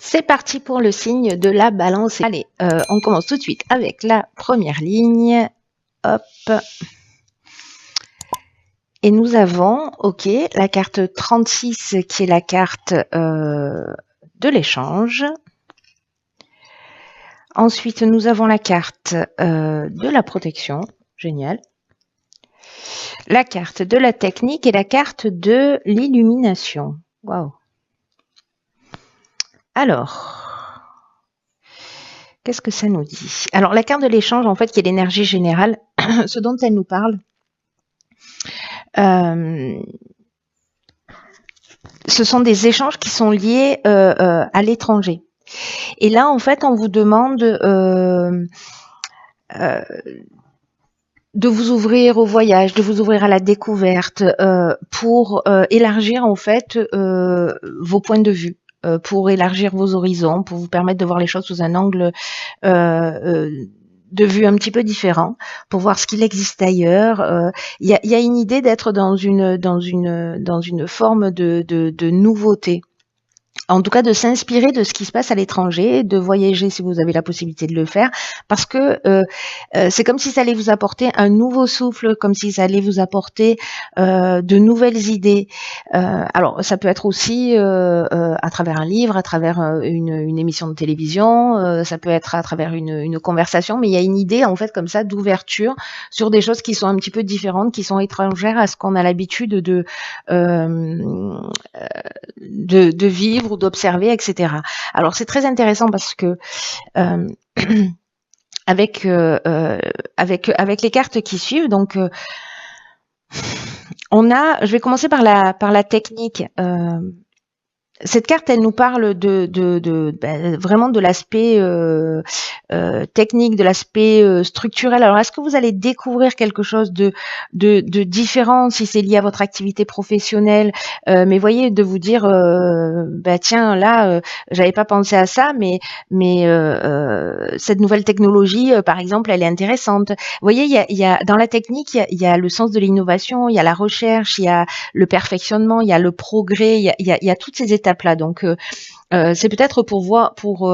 C'est parti pour le signe de la balance. Allez, on commence tout de suite avec la première ligne. Hop. Et nous avons, ok, la carte 36 qui est la carte de l'échange. Ensuite, nous avons la carte de la protection. Génial. La carte de la technique et la carte de l'illumination. Waouh. Alors, qu'est-ce que ça nous dit? Alors, la carte de l'échange, en fait, qui est l'énergie générale, ce dont elle nous parle, ce sont des échanges qui sont liés à l'étranger. Et là, en fait, on vous demande de vous ouvrir au voyage, de vous ouvrir à la découverte pour élargir, en fait, vos points de vue. Pour élargir vos horizons, pour vous permettre de voir les choses sous un angle de vue un petit peu différent, pour voir ce qu'il existe ailleurs. Il y a une idée d'être dans une forme de nouveauté. En tout cas, de s'inspirer de ce qui se passe à l'étranger, de voyager si vous avez la possibilité de le faire, parce que c'est comme si ça allait vous apporter un nouveau souffle, comme si ça allait vous apporter de nouvelles idées. Alors, ça peut être aussi à travers un livre, à travers une émission de télévision, ça peut être à travers une conversation, mais il y a une idée, en fait, comme ça, d'ouverture sur des choses qui sont un petit peu différentes, qui sont étrangères à ce qu'on a l'habitude de vivre ou d'observer, etc. Alors c'est très intéressant parce que avec les cartes qui suivent, donc on a, je vais commencer par la technique. Cette carte, elle nous parle vraiment de l'aspect technique, de l'aspect structurel. Alors, est-ce que vous allez découvrir quelque chose de différent si c'est lié à votre activité professionnelle? Mais voyez, de vous dire, tiens, là, j'avais pas pensé à ça, mais cette nouvelle technologie, par exemple, elle est intéressante. Vous voyez, il y a dans la technique, il y a le sens de l'innovation, il y a la recherche, il y a le perfectionnement, il y a le progrès, il y a toutes ces étapes là. Donc c'est peut-être pour voir, pour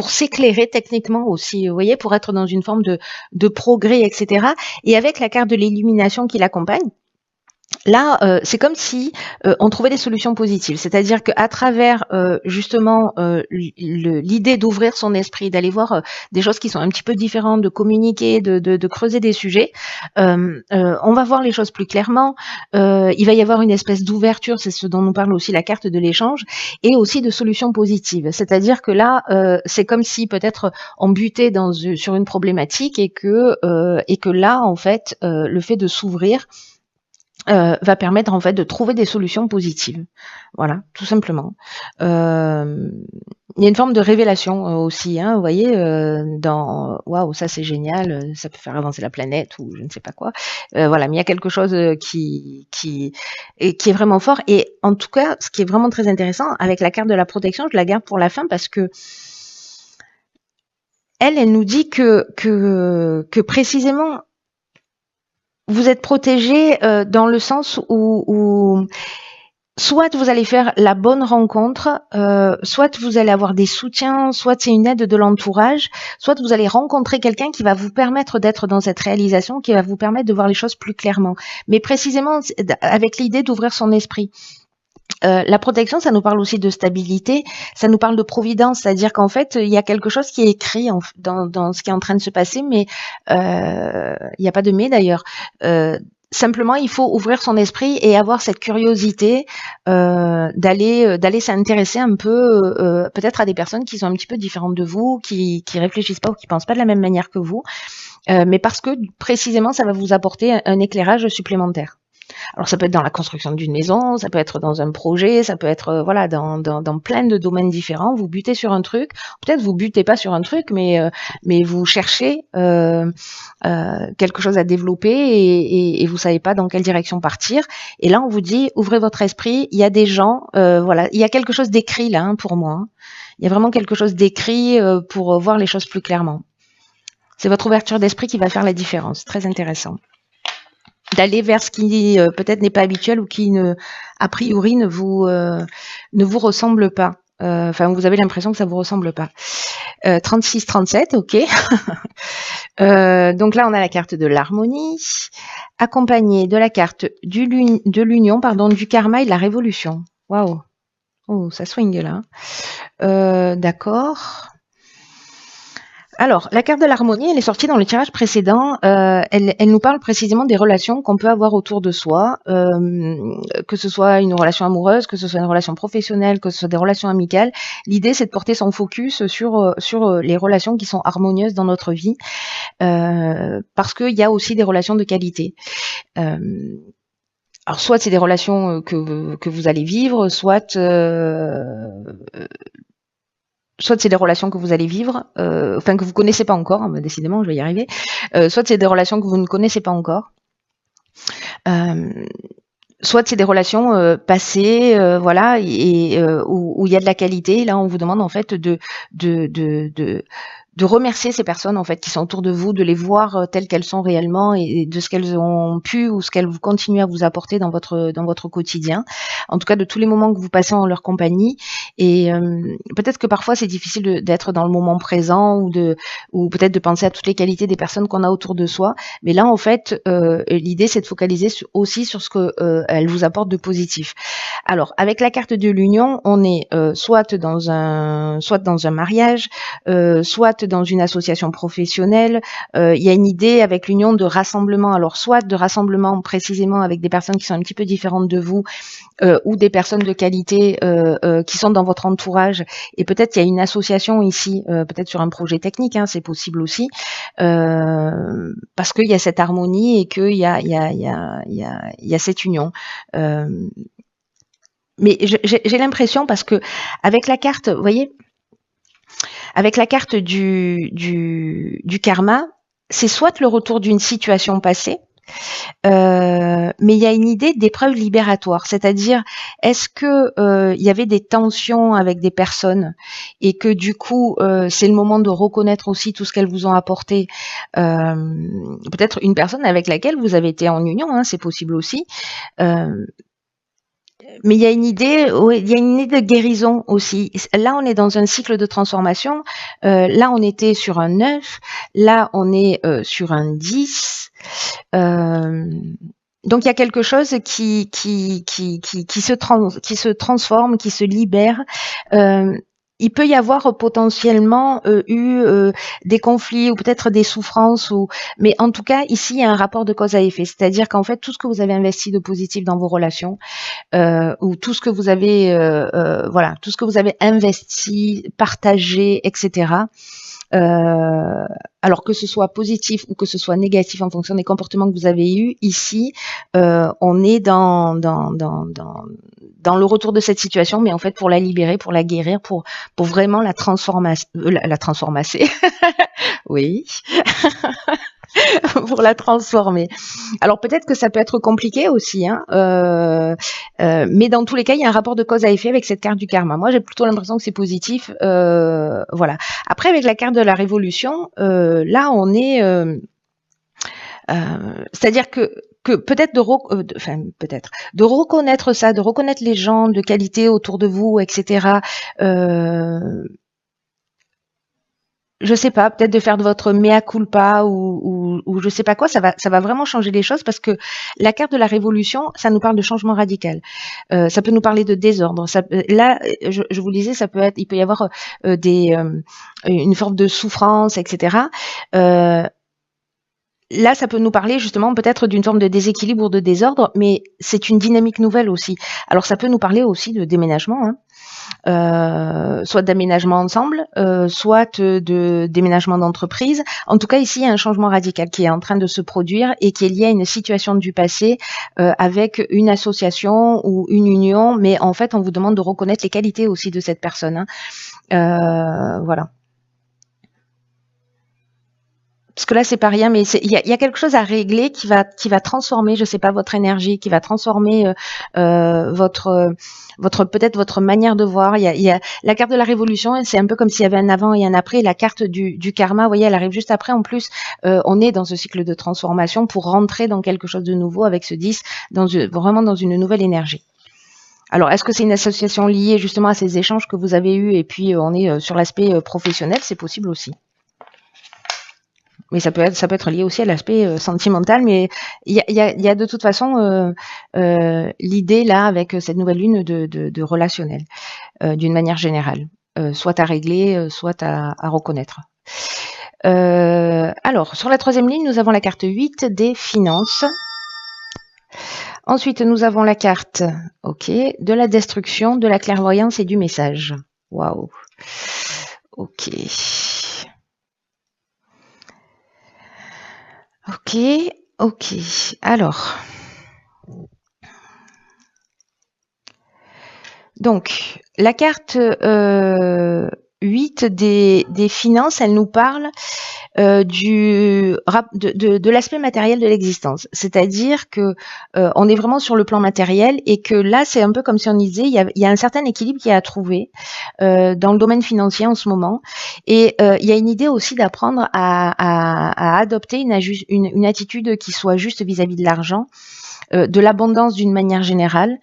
s'éclairer techniquement aussi, vous voyez, pour être dans une forme de progrès, etc. Et avec la carte de l'illumination qui l'accompagne, là, c'est comme si on trouvait des solutions positives. C'est-à-dire qu'à travers justement l'idée d'ouvrir son esprit, d'aller voir des choses qui sont un petit peu différentes, de communiquer, de creuser des sujets, on va voir les choses plus clairement. Il va y avoir une espèce d'ouverture, c'est ce dont nous parle aussi la carte de l'échange, et aussi de solutions positives. C'est-à-dire que là, c'est comme si peut-être on butait sur une problématique et que là, en fait, le fait de s'ouvrir va permettre en fait de trouver des solutions positives. Voilà, tout simplement. Il y a une forme de révélation aussi, hein, vous voyez, dans waouh, ça c'est génial, ça peut faire avancer la planète ou je ne sais pas quoi. Voilà, mais il y a quelque chose qui est vraiment fort. Et en tout cas, ce qui est vraiment très intéressant avec la carte de la protection, je la garde pour la fin parce que elle nous dit que précisément vous êtes protégé dans le sens où soit vous allez faire la bonne rencontre, soit vous allez avoir des soutiens, soit c'est une aide de l'entourage, soit vous allez rencontrer quelqu'un qui va vous permettre d'être dans cette réalisation, qui va vous permettre de voir les choses plus clairement. Mais précisément avec l'idée d'ouvrir son esprit. La protection, ça nous parle aussi de stabilité, ça nous parle de providence, c'est-à-dire qu'en fait, il y a quelque chose qui est écrit dans ce qui est en train de se passer, mais il n'y a pas de mais d'ailleurs. Simplement, il faut ouvrir son esprit et avoir cette curiosité d'aller s'intéresser un peu, peut-être à des personnes qui sont un petit peu différentes de vous, qui réfléchissent pas ou qui pensent pas de la même manière que vous, mais parce que précisément, ça va vous apporter un éclairage supplémentaire. Alors ça peut être dans la construction d'une maison, ça peut être dans un projet, ça peut être voilà dans plein de domaines différents. Vous butez sur un truc, peut-être vous butez pas sur un truc, mais vous cherchez quelque chose à développer et vous savez pas dans quelle direction partir. Et là on vous dit ouvrez votre esprit. Il y a des gens, voilà, il y a quelque chose d'écrit là hein, pour moi. Hein. Il y a vraiment quelque chose d'écrit pour voir les choses plus clairement. C'est votre ouverture d'esprit qui va faire la différence. Très intéressant. D'aller vers ce qui peut-être n'est pas habituel ou qui a priori ne vous ressemble pas. Enfin, vous avez l'impression que ça vous ressemble pas. 36-37, ok. Donc là, on a la carte de l'harmonie, accompagnée de la carte de l'union, pardon, du karma et de la révolution. Waouh. Oh, ça swing là. D'accord. Alors, la carte de l'harmonie, elle est sortie dans le tirage précédent. Elle nous parle précisément des relations qu'on peut avoir autour de soi, que ce soit une relation amoureuse, que ce soit une relation professionnelle, que ce soit des relations amicales. L'idée, c'est de porter son focus sur les relations qui sont harmonieuses dans notre vie, parce qu'il y a aussi des relations de qualité. Alors, soit c'est des relations que vous allez vivre, soit c'est des relations que vous allez vivre, enfin que vous connaissez pas encore, hein, décidément, je vais y arriver. Soit c'est des relations que vous ne connaissez pas encore. Soit c'est des relations passées, voilà, et où il y a de la qualité. Là, on vous demande en fait de remercier ces personnes en fait qui sont autour de vous, de les voir telles qu'elles sont réellement et de ce qu'elles ont pu ou ce qu'elles vous continuent à vous apporter dans votre quotidien. En tout cas, de tous les moments que vous passez en leur compagnie. Et peut-être que parfois c'est difficile d'être dans le moment présent ou peut-être de penser à toutes les qualités des personnes qu'on a autour de soi. Mais là, en fait, l'idée c'est de focaliser aussi sur ce que elles vous apportent de positif. Alors, avec la carte de l'union, on est soit dans un mariage, soit dans une association professionnelle. Il y a une idée avec l'union de rassemblement, alors soit de rassemblement précisément avec des personnes qui sont un petit peu différentes de vous, ou des personnes de qualité qui sont dans votre entourage, et peut-être il y a une association ici, peut-être sur un projet technique, hein, c'est possible aussi, parce qu'il y a cette harmonie et qu'il y a cette union. Mais j'ai l'impression, parce que avec la carte, vous voyez, avec la carte du karma, c'est soit le retour d'une situation passée, mais il y a une idée d'épreuve libératoire, c'est-à-dire est-ce que il y avait des tensions avec des personnes et que du coup c'est le moment de reconnaître aussi tout ce qu'elles vous ont apporté, peut-être une personne avec laquelle vous avez été en union, hein, c'est possible aussi. Mais il y a une idée, il y a une idée de guérison aussi. Là, on est dans un cycle de transformation. Là, on était sur un 9. Là, on est sur un 10. Donc, il y a quelque chose qui se transforme, qui se libère. Il peut y avoir potentiellement eu des conflits ou peut-être des souffrances, mais en tout cas ici il y a un rapport de cause à effet, c'est-à-dire qu'en fait tout ce que vous avez investi de positif dans vos relations, ou tout ce que vous avez voilà, tout ce que vous avez investi, partagé, etc. Alors que ce soit positif ou que ce soit négatif en fonction des comportements que vous avez eus, ici, on est dans le retour de cette situation, mais en fait pour la libérer, pour la guérir, pour vraiment la transformer, oui, pour la transformer. Alors peut-être que ça peut être compliqué aussi, hein, mais dans tous les cas, il y a un rapport de cause à effet avec cette carte du karma. Moi, j'ai plutôt l'impression que c'est positif. Voilà. Après, avec la carte de la révolution, là, on est... c'est-à-dire que peut-être de reconnaître ça, de reconnaître les gens de qualité autour de vous, etc. Je sais pas, peut-être de faire de votre mea culpa ou je sais pas quoi, ça va vraiment changer les choses, parce que la carte de la révolution, ça nous parle de changement radical. Ça peut nous parler de désordre. Là, je vous le disais, il peut y avoir une forme de souffrance, etc. Là, ça peut nous parler justement peut-être d'une forme de déséquilibre ou de désordre, mais c'est une dynamique nouvelle aussi. Alors ça peut nous parler aussi de déménagement, hein. Soit d'aménagement ensemble, soit de déménagement d'entreprise. En tout cas, ici, il y a un changement radical qui est en train de se produire et qui est lié à une situation du passé, avec une association ou une union, mais en fait, on vous demande de reconnaître les qualités aussi de cette personne, hein. Voilà. Parce que là, c'est pas rien, mais il y a quelque chose à régler qui va transformer, je sais pas, votre énergie, qui va transformer peut-être votre manière de voir. Il y a la carte de la révolution, c'est un peu comme s'il y avait un avant et un après. La carte du karma, vous voyez, elle arrive juste après. En plus, on est dans ce cycle de transformation pour rentrer dans quelque chose de nouveau avec ce 10, vraiment dans une nouvelle énergie. Alors, est-ce que c'est une association liée justement à ces échanges que vous avez eus et puis on est sur l'aspect professionnel? C'est possible aussi. Mais ça peut être lié aussi à l'aspect sentimental, mais il y a de toute façon l'idée là avec cette nouvelle lune de relationnel d'une manière générale, soit à régler, soit à reconnaître. Alors, sur la troisième ligne, nous avons la carte 8 des finances. Ensuite, nous avons la carte, ok, de la destruction, de la clairvoyance et du message. Waouh. Ok. Ok, ok. Alors. Donc, la carte 8 des finances, elle nous parle de l'aspect matériel de l'existence. C'est-à-dire que on est vraiment sur le plan matériel et que là, c'est un peu comme si on disait, il y a un certain équilibre qui est à trouver dans le domaine financier en ce moment. Et il y a une idée aussi d'apprendre à adopter une attitude qui soit juste vis-à-vis de l'argent, de l'abondance d'une manière générale.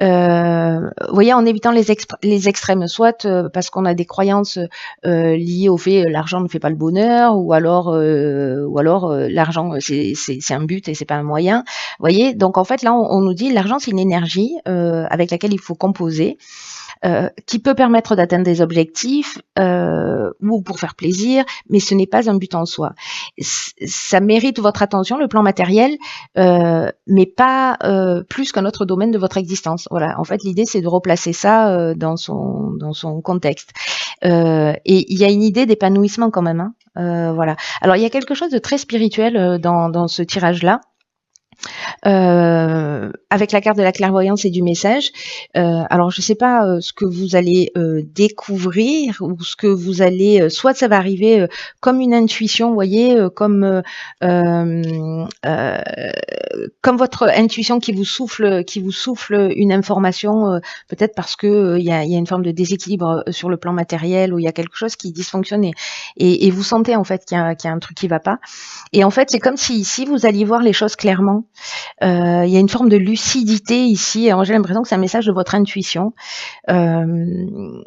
Vous voyez, en évitant les extrêmes, soit parce qu'on a des croyances liées au fait l'argent ne fait pas le bonheur, ou alors l'argent c'est un but et c'est pas un moyen. Vous voyez, donc en fait là on nous dit l'argent c'est une énergie avec laquelle il faut composer. Qui peut permettre d'atteindre des objectifs ou pour faire plaisir, mais ce n'est pas un but en soi. Ça mérite votre attention, le plan matériel, mais pas plus qu'un autre domaine de votre existence. Voilà. En fait, l'idée c'est de replacer ça dans son contexte. Et il y a une idée d'épanouissement quand même. Hein. Voilà. Alors il y a quelque chose de très spirituel dans ce tirage-là. Avec la carte de la clairvoyance et du message. Alors, je ne sais pas ce que vous allez découvrir ou ce que vous allez... soit ça va arriver comme une intuition, vous voyez, comme votre intuition qui vous souffle une information, peut-être parce que il y a une forme de déséquilibre sur le plan matériel ou il y a quelque chose qui dysfonctionne et vous sentez en fait qu'il y a un truc qui va pas. Et en fait, c'est comme si ici vous alliez voir les choses clairement. Il y a une forme de lucidité ici. Alors, j'ai l'impression que c'est un message de votre intuition. Il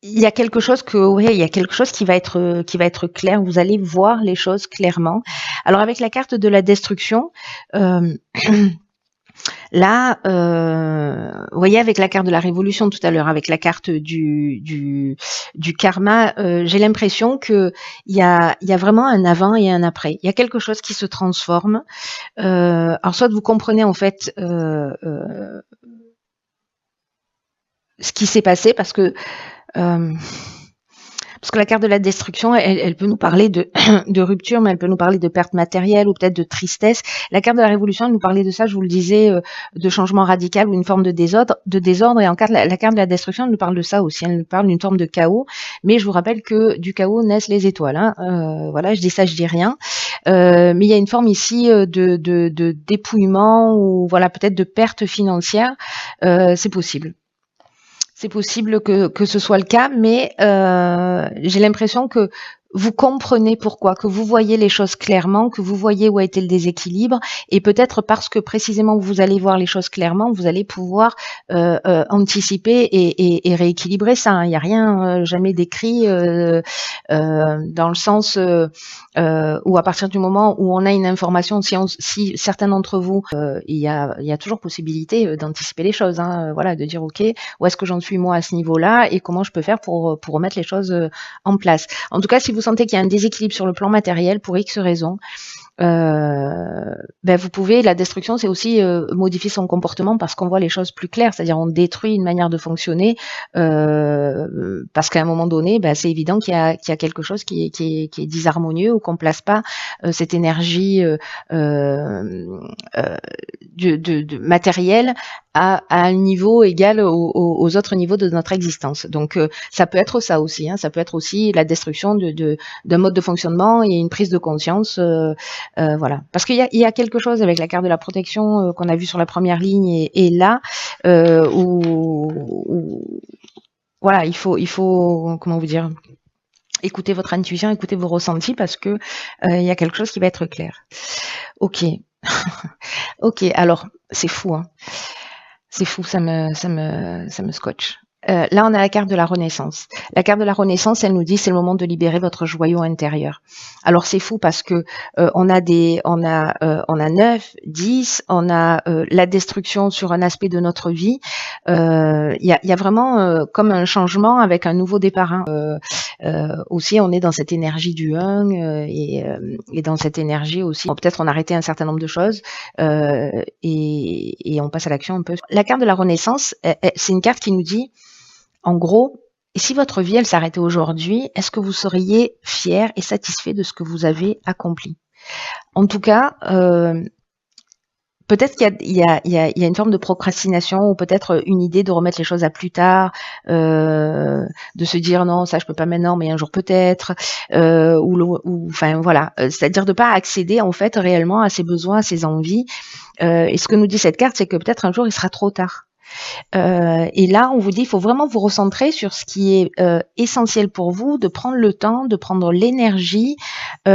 y a quelque chose qui va être clair. Vous allez voir les choses clairement. Alors, avec la carte de la destruction, là, vous voyez, avec la carte de la révolution tout à l'heure, avec la carte du karma, j'ai l'impression que il y a vraiment un avant et un après. Il y a quelque chose qui se transforme. Alors, soit vous comprenez en fait ce qui s'est passé parce que la carte de la destruction, elle peut nous parler de rupture, mais elle peut nous parler de perte matérielle ou peut-être de tristesse. La carte de la révolution, elle nous parlait de ça, je vous le disais, de changement radical ou une forme de désordre. Et en carte, la carte de la destruction, elle nous parle de ça aussi. Elle nous parle d'une forme de chaos. Mais je vous rappelle que du chaos naissent les étoiles. Hein. Voilà, je dis ça, je dis rien. Mais il y a une forme ici de dépouillement ou voilà peut-être de perte financière. C'est possible. C'est possible que ce soit le cas, mais j'ai l'impression que vous comprenez pourquoi, que vous voyez les choses clairement, que vous voyez où a été le déséquilibre, et peut-être parce que précisément vous allez voir les choses clairement, vous allez pouvoir anticiper et rééquilibrer ça. Hein. Il n'y a rien jamais décrit dans le sens où à partir du moment où on a une information, si certains d'entre vous, il y a toujours possibilité d'anticiper les choses. Hein. Voilà, de dire ok, où est-ce que j'en suis moi à ce niveau-là et comment je peux faire pour remettre les choses en place. En tout cas, si vous sentez qu'il y a un déséquilibre sur le plan matériel pour X raisons, vous pouvez, la destruction c'est aussi modifier son comportement parce qu'on voit les choses plus claires, c'est-à-dire on détruit une manière de fonctionner parce qu'à un moment donné c'est évident qu'il y a quelque chose qui est disharmonieux ou qu'on place pas cette énergie de matériel à un niveau égal aux autres niveaux de notre existence. Donc ça peut être ça aussi, hein, ça peut être aussi la destruction d'un mode de fonctionnement et une prise de conscience. Voilà, parce qu'il y a quelque chose avec la carte de la protection qu'on a vu sur la première ligne et là où voilà, il faut comment vous dire, écoutez votre intuition, écoutez vos ressentis parce que il y a quelque chose qui va être clair. Ok, ok. Alors c'est fou, hein. C'est fou, ça me scotche. Là, on a la carte de la Renaissance. La carte de la Renaissance, elle nous dit c'est le moment de libérer votre joyau intérieur. Alors c'est fou parce que on a 9, 10, on a la destruction sur un aspect de notre vie. Il y a vraiment comme un changement avec un nouveau départ. Hein. Aussi, on est dans cette énergie du 1 et dans cette énergie aussi. Bon, peut-être on a arrêté un certain nombre de choses et on passe à l'action un peu. La carte de la Renaissance, c'est une carte qui nous dit en gros, si votre vie, elle s'arrêtait aujourd'hui, est-ce que vous seriez fier et satisfait de ce que vous avez accompli? En tout cas, peut-être qu'il y a une forme de procrastination ou peut-être une idée de remettre les choses à plus tard, de se dire non, ça je peux pas maintenant, mais un jour peut-être, enfin voilà, c'est-à-dire de pas accéder en fait réellement à ses besoins, à ses envies. Et ce que nous dit cette carte, c'est que peut-être un jour il sera trop tard. Et là, on vous dit, il faut vraiment vous recentrer sur ce qui est essentiel pour vous, de prendre le temps, de prendre l'énergie pour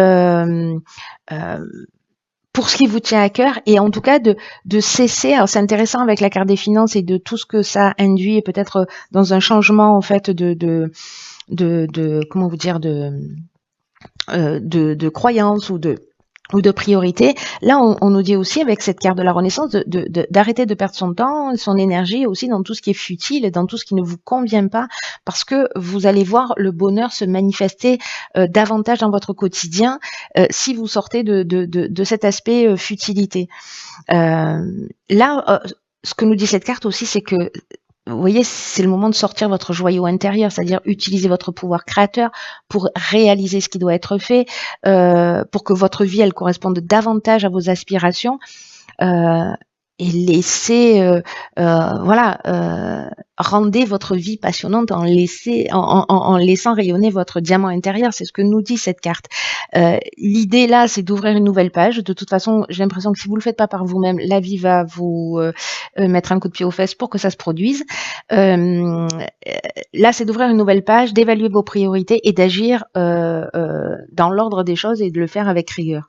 ce qui vous tient à cœur, et en tout cas de cesser. Alors c'est intéressant avec la carte des finances et de tout ce que ça induit, et peut-être dans un changement en fait de comment vous dire de croyance ou de priorité. Là, on nous dit aussi avec cette carte de la Renaissance d'arrêter de perdre son temps, son énergie aussi dans tout ce qui est futile et dans tout ce qui ne vous convient pas, parce que vous allez voir le bonheur se manifester davantage dans votre quotidien si vous sortez de cet aspect futilité. Là, ce que nous dit cette carte aussi, c'est que vous voyez, c'est le moment de sortir votre joyau intérieur, c'est-à-dire utiliser votre pouvoir créateur pour réaliser ce qui doit être fait, pour que votre vie, elle corresponde davantage à vos aspirations. Et laissez, rendez votre vie passionnante en laissant rayonner votre diamant intérieur. C'est ce que nous dit cette carte. L'idée là, c'est d'ouvrir une nouvelle page. De toute façon, j'ai l'impression que si vous le faites pas par vous-même, la vie va vous mettre un coup de pied aux fesses pour que ça se produise. Là, c'est d'ouvrir une nouvelle page, d'évaluer vos priorités et d'agir dans l'ordre des choses et de le faire avec rigueur.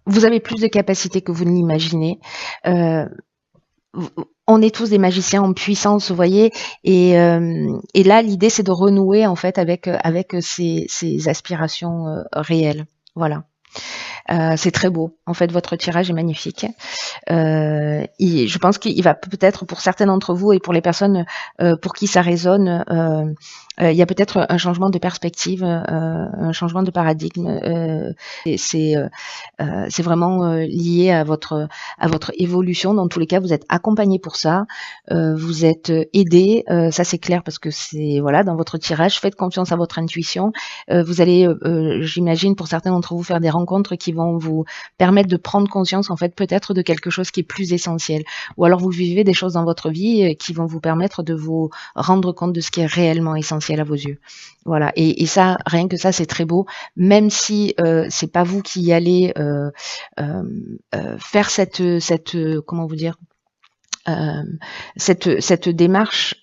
Vous avez plus de capacités que vous ne l'imaginez. On est tous des magiciens en puissance, vous voyez, et là l'idée c'est de renouer en fait avec ces aspirations réelles. Voilà. C'est très beau. En fait, votre tirage est magnifique. Je pense qu'il va peut-être pour certains d'entre vous et pour les personnes pour qui ça résonne, il y a peut-être un changement de perspective, un changement de paradigme. C'est vraiment lié à votre évolution. Dans tous les cas, vous êtes accompagné pour ça. Vous êtes aidé. Ça, c'est clair parce que c'est voilà dans votre tirage. Faites confiance à votre intuition. Vous allez, j'imagine, pour certains d'entre vous, faire des rencontres qui vont vous permettre de prendre conscience, en fait, peut-être de quelque chose qui est plus essentiel. Ou alors vous vivez des choses dans votre vie qui vont vous permettre de vous rendre compte de ce qui est réellement essentiel à vos yeux. Voilà. Et ça, rien que ça, c'est très beau. Même si c'est pas vous qui allez faire cette comment vous dire cette démarche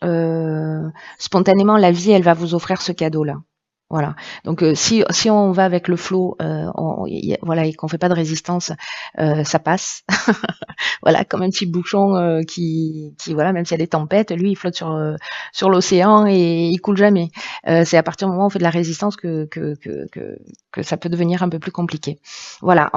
spontanément, la vie, elle va vous offrir ce cadeau-là. Voilà. Donc si on va avec le flow, voilà, et qu'on fait pas de résistance, ça passe. Voilà, comme un petit bouchon qui voilà, même s'il y a des tempêtes, lui il flotte sur l'océan et il coule jamais. C'est à partir du moment où on fait de la résistance que ça peut devenir un peu plus compliqué. Voilà.